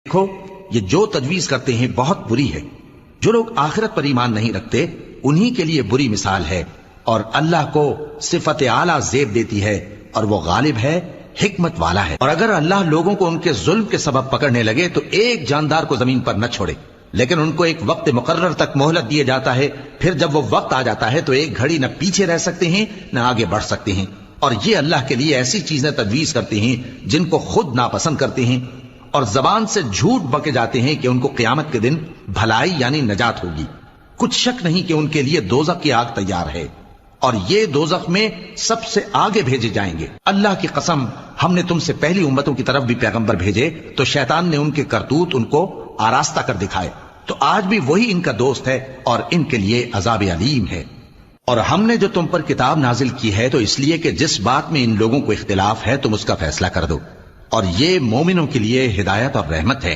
دیکھو یہ جو تجویز کرتے ہیں بہت بری ہے. جو لوگ آخرت پر ایمان نہیں رکھتے انہی کے لیے بری مثال ہے. اور اللہ کو صفت اعلیٰ زیب دیتی ہے اور وہ غالب ہے، حکمت والا ہے. اور اگر اللہ لوگوں کو ان کے ظلم کے سبب پکڑنے لگے تو ایک جاندار کو زمین پر نہ چھوڑے، لیکن ان کو ایک وقت مقرر تک مہلت دیے جاتا ہے. پھر جب وہ وقت آ جاتا ہے تو ایک گھڑی نہ پیچھے رہ سکتے ہیں نہ آگے بڑھ سکتے ہیں. اور یہ اللہ کے لیے ایسی چیزیں تجویز کرتے ہیں جن کو خود ناپسند کرتے ہیں، اور زبان سے جھوٹ بکے جاتے ہیں کہ ان کو قیامت کے دن بھلائی یعنی نجات ہوگی. کچھ شک نہیں کہ ان کے لیے دوزخ کی آگ تیار ہے، اور یہ دوزخ میں سب سے آگے بھیجے جائیں گے. اللہ کی قسم ہم نے تم سے پہلی امتوں کی طرف بھی پیغمبر بھیجے تو شیطان نے ان کے کرتوت ان کو آراستہ کر دکھائے، تو آج بھی وہی ان کا دوست ہے اور ان کے لیے عذاب علیم ہے. اور ہم نے جو تم پر کتاب نازل کی ہے تو اس لیے کہ جس بات میں ان لوگوں کو اختلاف ہے تم اس کا فیصلہ کر دو، اور یہ مومنوں کے لیے ہدایت اور رحمت ہے.